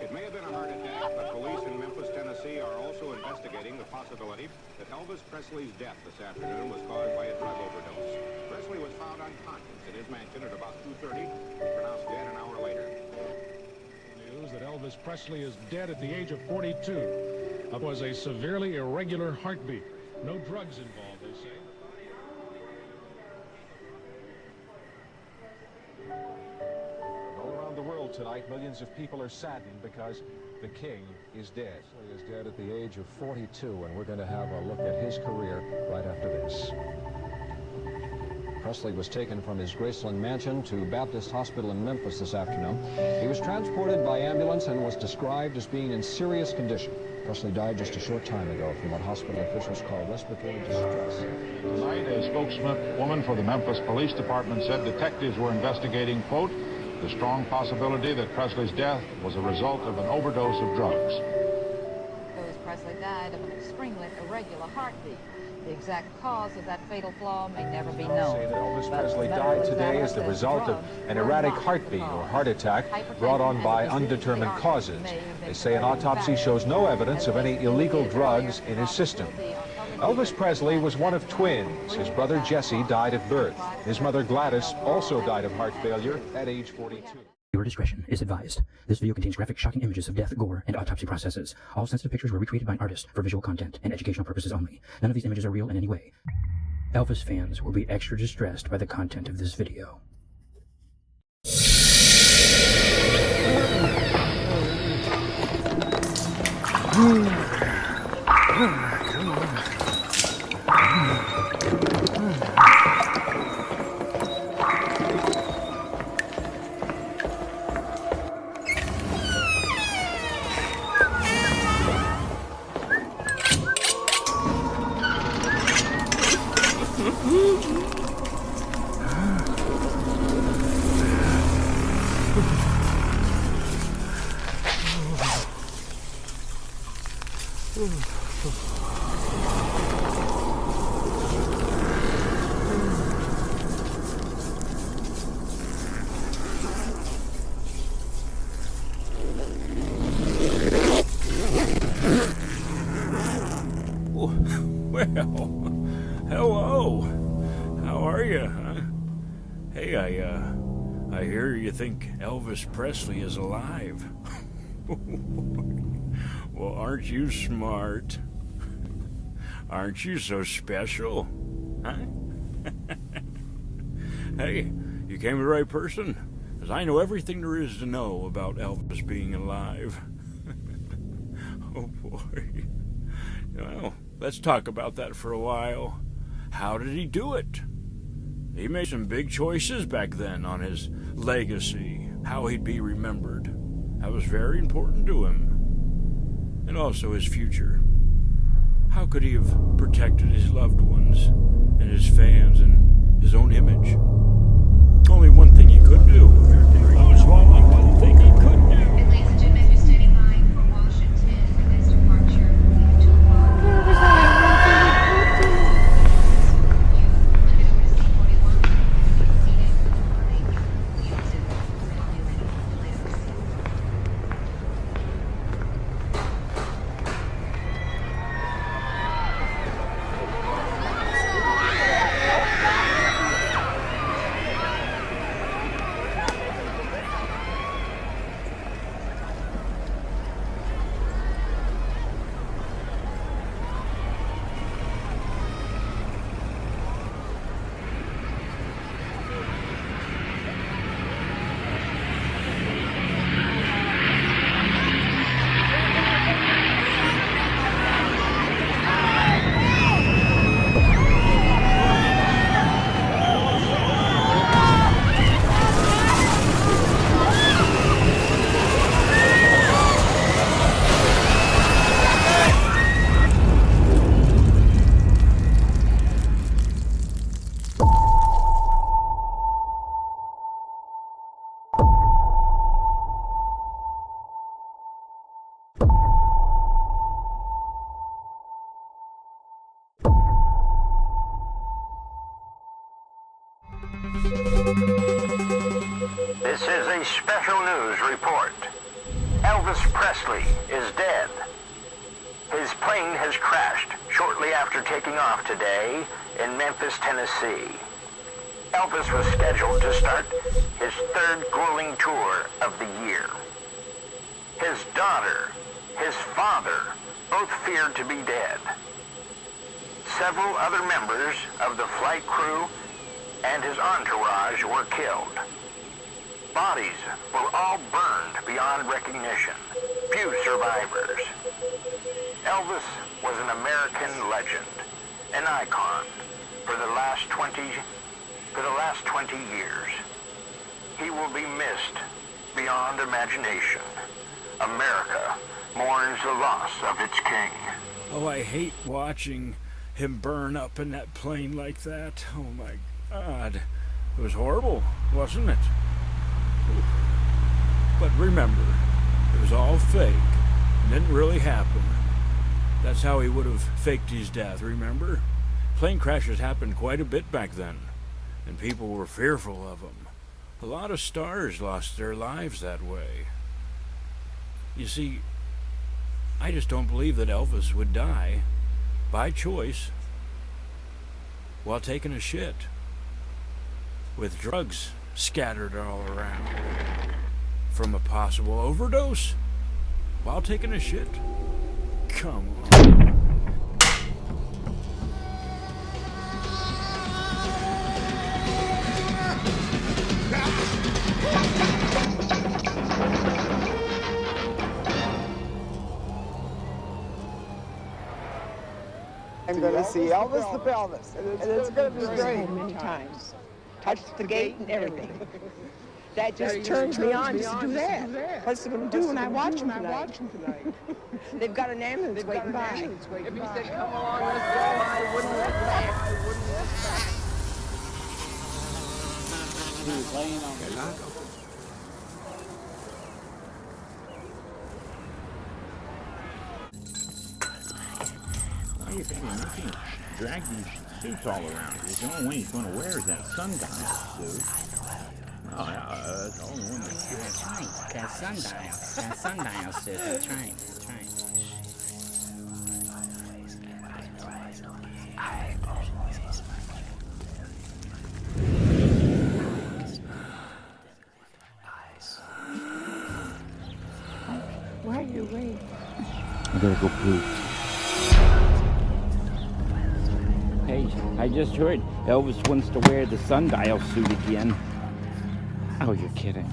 It may have been a heart attack, but police in Memphis, Tennessee are also investigating the possibility that Elvis Presley's death this afternoon was caused by a drug overdose. Presley was found unconscious in his mansion at about 2:30, pronounced dead an hour later. News that Elvis Presley is dead at the age of 42. It was a severely irregular heartbeat. No drugs involved, they say. All around the world tonight, millions of people are saddened because the king is dead. He is dead at the age of 42, and we're going to have a look at his career right after this. Presley was taken from his Graceland mansion to Baptist Hospital in Memphis this afternoon. He was transported by ambulance and was described as being in serious condition. Presley died just a short time ago from what hospital officials call respiratory distress. Tonight, a spokeswoman for the Memphis Police Department said detectives were investigating, quote, the strong possibility that Presley's death was a result of an overdose of drugs. Elvis Presley died of an extremely irregular heartbeat. The exact cause of that fatal flaw may never be known. Say that Elvis Presley died today as the result of an erratic heartbeat or heart attack brought on by undetermined causes. They say an autopsy shows no evidence of any illegal drugs in his system. Elvis Presley was one of twins. His brother Jesse died at birth. His mother Gladys also died of heart failure at age 42. Your discretion is advised. This video contains graphic, shocking images of death, gore, and autopsy processes. All sensitive pictures were recreated by an artist for visual content and educational purposes only. None of these images are real in any way. Elvis fans will be extra distressed by the content of this video. Well, hello. How are you? Huh? Hey, I hear you think Elvis Presley is alive. Well, aren't you smart? Aren't you so special? Huh? Hey, you came to the right person, because I know everything there is to know about Elvis being alive. Oh, boy. Well, let's talk about that for a while. How did he do it? He made some big choices back then on his legacy, how he'd be remembered. That was very important to him. And also his future. How could he have protected his loved ones and his fans and his own image? Only one thing he could do. Only one thing he could do. Ladies and gentlemen, you're standing by for Washington. The next departure will be 2 o'clock. This is a special news report. Elvis Elvis Presley is dead. His plane has crashed shortly after taking off today in Memphis, Tennessee. Elvis was scheduled to start his third grueling tour of the year. His daughter, his father, both feared to be dead. Several other members of the flight crew and his entourage were killed. Bodies were all burned beyond recognition. Few survivors. Elvis was an American legend, an icon for the last 20 years. He will be missed beyond imagination. America mourns the loss of its king. Oh, I hate watching him burn up in that plane like that. Oh my God. It was horrible, wasn't it? Whew. But remember, it was all fake. It didn't really happen. That's how he would have faked his death, remember? Plane crashes happened quite a bit back then, and people were fearful of them. A lot of stars lost their lives that way. You see, I just don't believe that Elvis would die by choice while taking a shit with drugs scattered all around from a possible overdose while taking a shit. Come on. I'm going to see Elvis the Pelvis, and it's going to be great. Many times. Touched the gate and everything. That just turns me on just to do that. What's it going to do when I watch him tonight? They've got an ambulance waiting by. If he said, come along, let's go, I wouldn't look back. He was laying on the knock. You can drag these suits all around. The only one he's going to wear is that sundial suit. Oh, yeah, that's the only one that's good. That's right. That sundial suit. That's right. That's right. Why are you waiting? I gotta go poop. Hey, I just heard Elvis wants to wear the sundial suit again. Oh, you're kidding.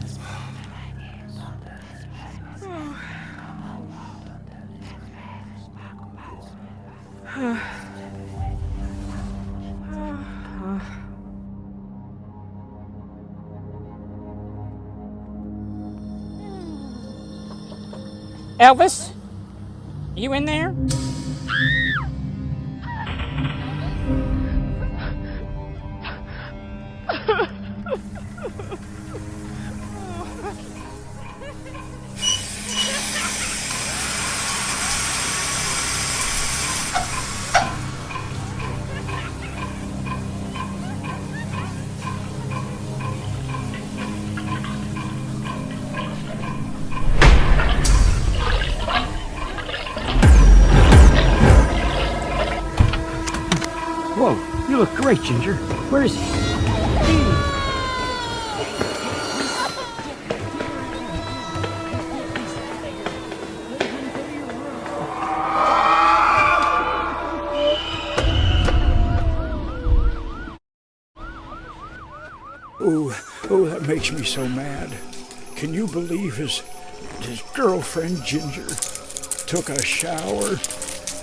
Elvis? You in there? Whoa, you look great, Ginger. Where is he? Oh, that makes me so mad. Can you believe his girlfriend, Ginger, took a shower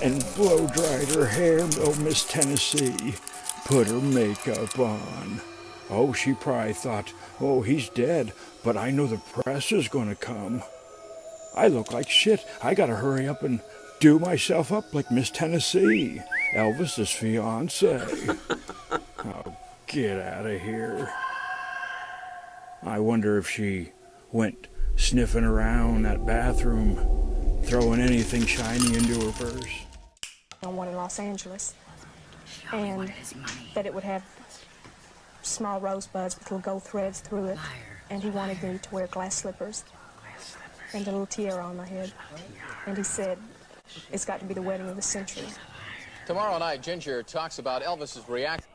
and blow-dried her hair, oh, Miss Tennessee, put her makeup on. Oh, she probably thought, oh, he's dead, but I know the press is gonna come. I look like shit. I gotta hurry up and do myself up like Miss Tennessee, Elvis's fiancée. Oh, get out of here. I wonder if she went sniffing around that bathroom, throwing anything shiny into her purse. One in Los Angeles, and that it would have small rosebuds with little gold threads through it, and he wanted me to wear glass slippers. and a little tiara on my head. And he said, it's got to be the wedding of the century. Tomorrow night, Ginger talks about Elvis's reaction.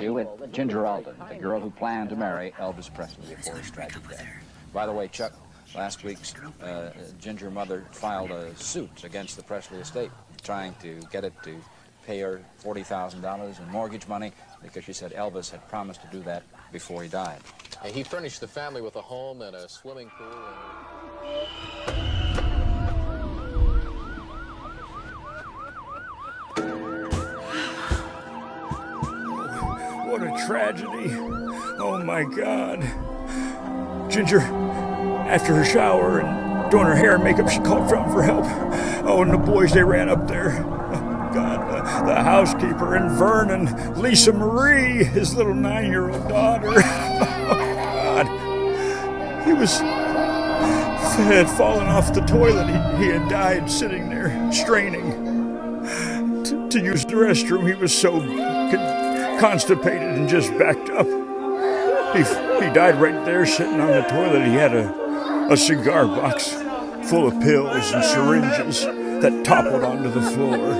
You with Ginger Alden, the girl who planned to marry Elvis Presley before his tragic death. By the way, Chuck, last week's Ginger mother filed a suit against the Presley estate, trying to get it to pay her $40,000 in mortgage money because she said Elvis had promised to do that before he died. He furnished the family with a home and a swimming pool. What a tragedy. Oh my God. Ginger, after her shower and doing her hair and makeup, she called for help. Oh, and the boys, they ran up there. Oh, God, the housekeeper and Vernon, Lisa Marie, his little 9-year-old daughter. Oh, God. He had fallen off the toilet. He had died sitting there, straining to use the restroom. He was so constipated and just backed up. He died right there sitting on the toilet. He had a cigar box full of pills and syringes that toppled onto the floor.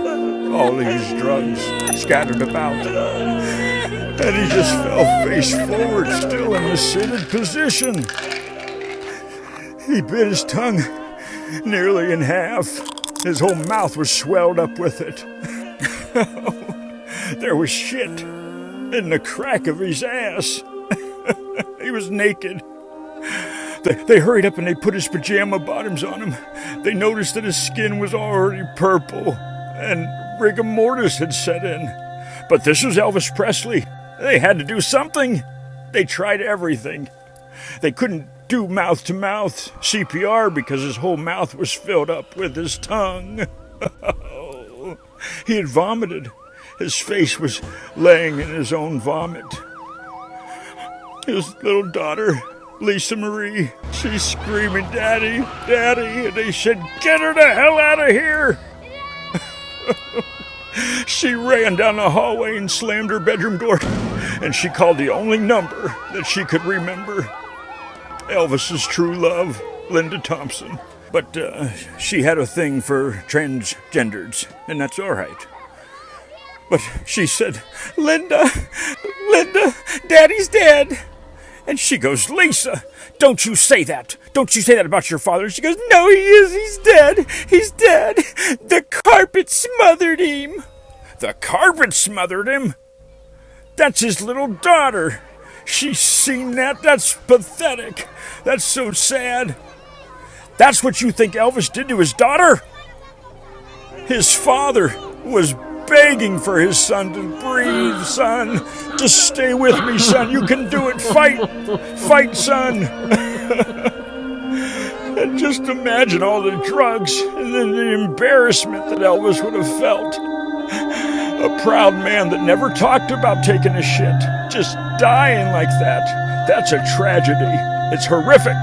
All these drugs scattered about. And he just fell face forward, still in the seated position. He bit his tongue nearly in half. His whole mouth was swelled up with it. There was shit in the crack of his ass. He was naked. They hurried up and they put his pajama bottoms on him. They noticed that his skin was already purple and rigor mortis had set in. But this was Elvis Presley. They had to do something. They tried everything. They couldn't do mouth-to-mouth CPR because his whole mouth was filled up with his tongue. He had vomited. His face was laying in his own vomit. His little daughter, Lisa Marie, she's screaming, "Daddy, Daddy," and they said, "Get her the hell out of here!" She ran down the hallway and slammed her bedroom door, and she called the only number that she could remember. Elvis's true love, Linda Thompson. But she had a thing for transgenders, and that's all right. But she said, Linda, Daddy's dead. And she goes, Lisa, don't you say that. Don't you say that about your father. She goes, no, he is. He's dead. He's dead. The carpet smothered him. The carpet smothered him? That's his little daughter. She's seen that. That's pathetic. That's so sad. That's what you think Elvis did to his daughter? His father was begging for his son to breathe, son. Just stay with me, son. You can do it. Fight. Fight, son. And just imagine all the drugs and then the embarrassment that Elvis would have felt. A proud man that never talked about taking a shit. Just dying like that. That's a tragedy. It's horrific.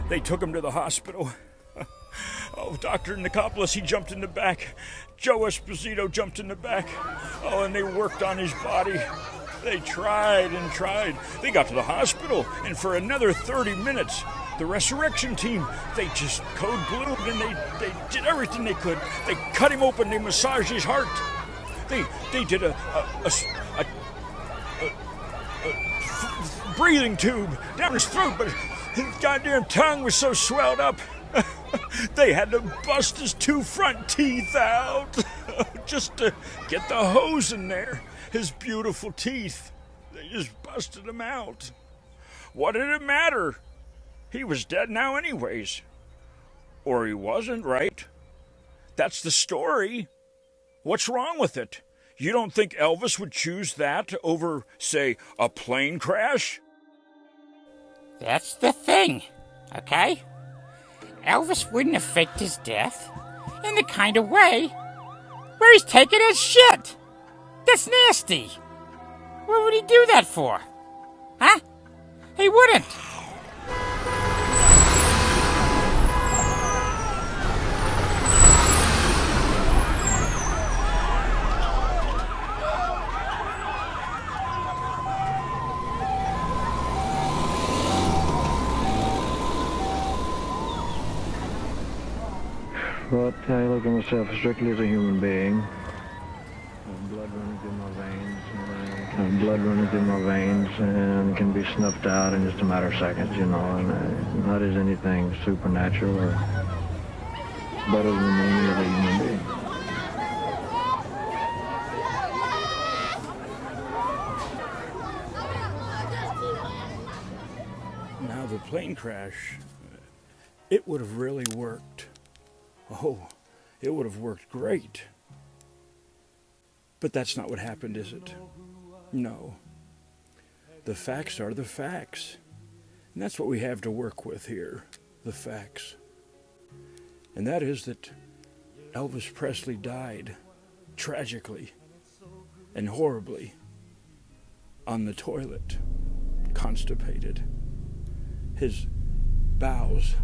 They took him to the hospital. Oh, Dr. Nicopolis, he jumped in the back. Joe Esposito jumped in the back. Oh, and they worked on his body. They tried and tried. They got to the hospital, and for another 30 minutes, the resurrection team, they just code blued, and they did everything they could. They cut him open, they massaged his heart. They did a breathing tube down his throat, but his goddamn tongue was so swelled up. They had to bust his 2 front teeth out just to get the hose in there. His beautiful teeth. They just busted them out. What did it matter? He was dead now anyways. Or he wasn't, right? That's the story. What's wrong with it? You don't think Elvis would choose that over, say, a plane crash? That's the thing, okay? Elvis wouldn't have faked his death in the kind of way where he's taking his shit. That's nasty. What would he do that for? Huh? He wouldn't. But I look at myself strictly as a human being. Blood running through my veins. Blood running through my veins and can be snuffed out in just a matter of seconds, you know. And not as anything supernatural or better than any other human being. Now the plane crash, it would have really worked. Oh, it would have worked great. But that's not what happened, is it? No. The facts are the facts. And that's what we have to work with here, the facts. And that is that Elvis Presley died tragically and horribly on the toilet, constipated. His bowels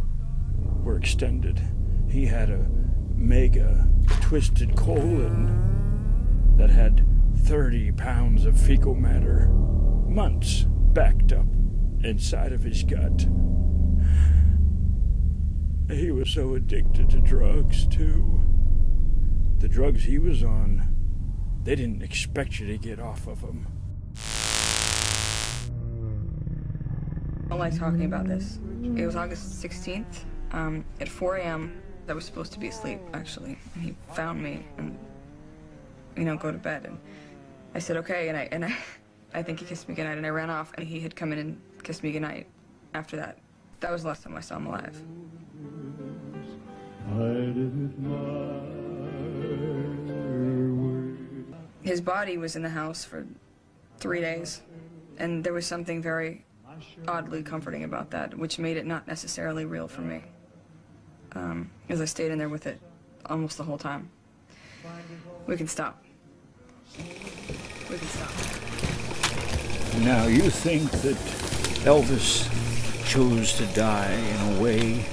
were extended. He had a mega twisted colon that had 30 pounds of fecal matter, months backed up inside of his gut. He was so addicted to drugs, too. The drugs he was on, they didn't expect you to get off of them. I don't like talking about this. It was August 16th, at 4 a.m. I was supposed to be asleep, actually. And he found me and, go to bed. And I said, okay, and I think he kissed me goodnight, and I ran off, and he had come in and kissed me goodnight after that. That was the last time I saw him alive. His body was in the house for 3 days, and there was something very oddly comforting about that, which made it not necessarily real for me. As I stayed in there with it almost the whole time. We can stop. We can stop. Now, you think that Elvis chose to die in a way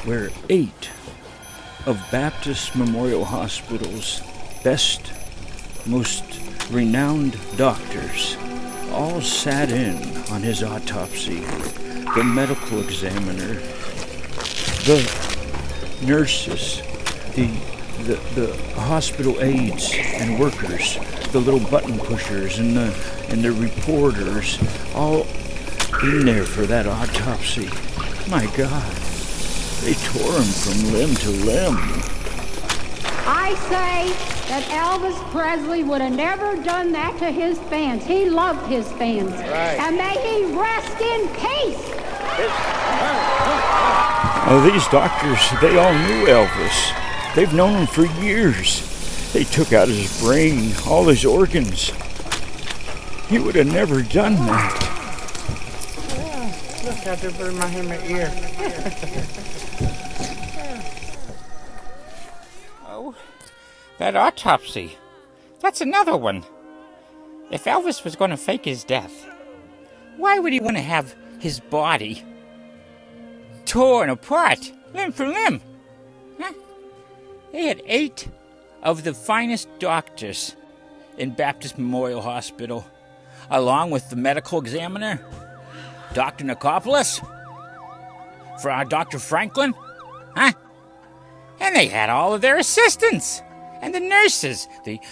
where 8 of Baptist Memorial Hospital's best, most renowned doctors all sat in on his autopsy. The medical examiner, the nurses, the hospital aides and workers, the little button pushers and the reporters, all in there for that autopsy. My God, they tore him from limb to limb. I say that Elvis Presley would have never done that to his fans. He loved his fans. Right. And may he rest in peace. Oh, these doctors, they all knew Elvis. They've known him for years. They took out his brain, all his organs. He would have never done that. Look, I just blew him in my ear. Oh, that autopsy. That's another one. If Elvis was going to fake his death, why would he want to have his body torn apart, limb from limb? Huh? They had 8 of the finest doctors in Baptist Memorial Hospital, along with the medical examiner, Dr. Nikopoulos, Dr. Franklin, huh? And they had all of their assistants, and the nurses, the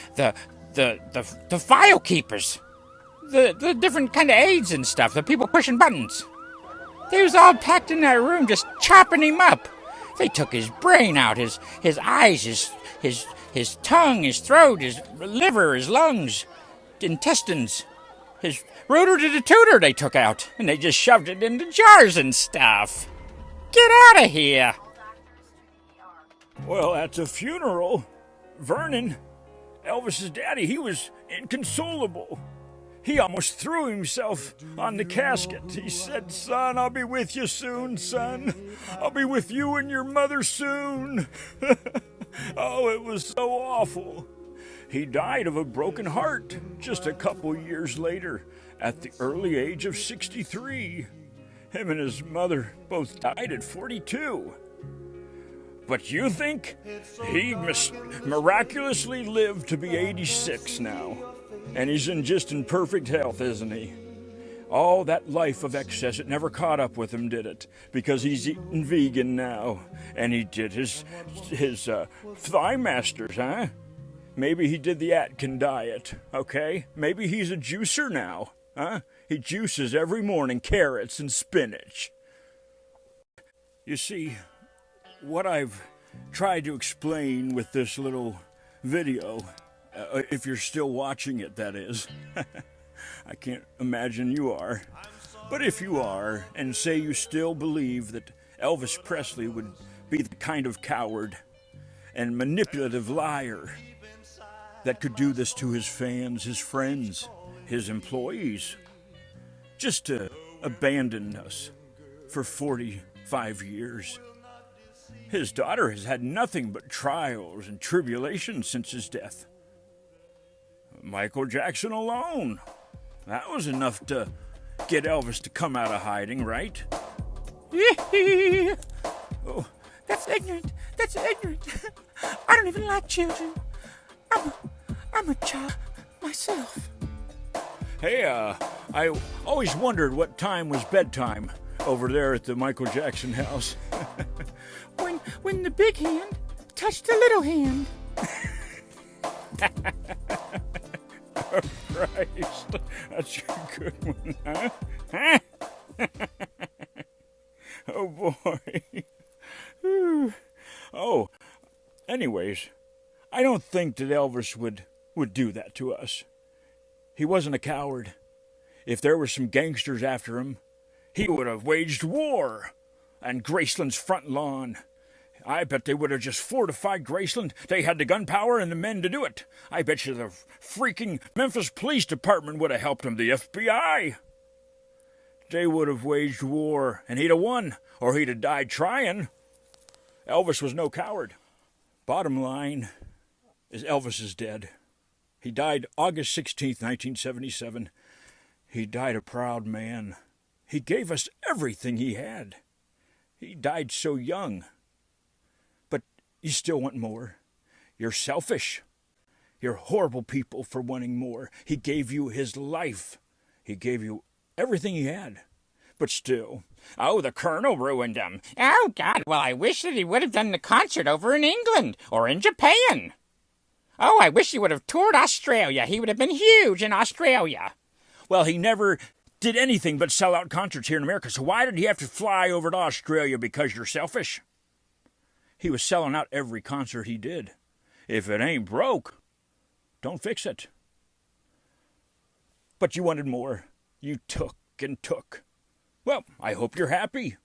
file keepers, the different kind of aides and stuff, the people pushing buttons. They was all packed in that room just chopping him up. They took his brain out, his eyes, his tongue, his throat, his liver, his lungs, intestines. His rooter to the tutor they took out, and they just shoved it into jars and stuff. Get out of here! Well, at the funeral, Vernon, Elvis's daddy, he was inconsolable. He almost threw himself on the casket. He said, "Son, I'll be with you soon, son. I'll be with you and your mother soon." Oh, it was so awful. He died of a broken heart just a couple years later at the early age of 63. Him and his mother both died at 42. But you think he miraculously lived to be 86 now? And he's just in perfect health, isn't he? All that life of excess, it never caught up with him, did it? Because he's eating vegan now. And he did his Thigh Masters, huh? Maybe he did the Atkin diet, okay? Maybe he's a juicer now, huh? He juices every morning carrots and spinach. You see, what I've tried to explain with this little video, if you're still watching it, that is. I can't imagine you are. But if you are, and say you still believe that Elvis Presley would be the kind of coward and manipulative liar that could do this to his fans, his friends, his employees, just to abandon us for 45 years. His daughter has had nothing but trials and tribulations since his death. Michael Jackson alone, that was enough to get Elvis to come out of hiding, right? Oh, that's ignorant. That's ignorant. I don't even like children. I'm a child myself. Hey, I always wondered what time was bedtime over there at the Michael Jackson house. When the big hand touched the little hand. Oh, Christ, that's a good one, huh? Oh, boy. Oh, anyways, I don't think that Elvis would do that to us. He wasn't a coward. If there were some gangsters after him, he would have waged war on Graceland's front lawn. I bet they would have just fortified Graceland. They had the gunpowder and the men to do it. I bet you the freaking Memphis Police Department would have helped him, the FBI. They would have waged war, and he'd have won, or he'd have died trying. Elvis was no coward. Bottom line is Elvis is dead. He died August 16th, 1977. He died a proud man. He gave us everything he had. He died so young. But you still want more. You're selfish. You're horrible people for wanting more. He gave you his life. He gave you everything he had. But still, oh, the Colonel ruined him. Oh, God, well, I wish that he would have done the concert over in England or in Japan. Oh, I wish he would have toured Australia. He would have been huge in Australia. Well, he never did anything but sell out concerts here in America, so why did he have to fly over to Australia? Because you're selfish? He was selling out every concert he did. If it ain't broke, don't fix it. But you wanted more. You took and took. Well, I hope you're happy.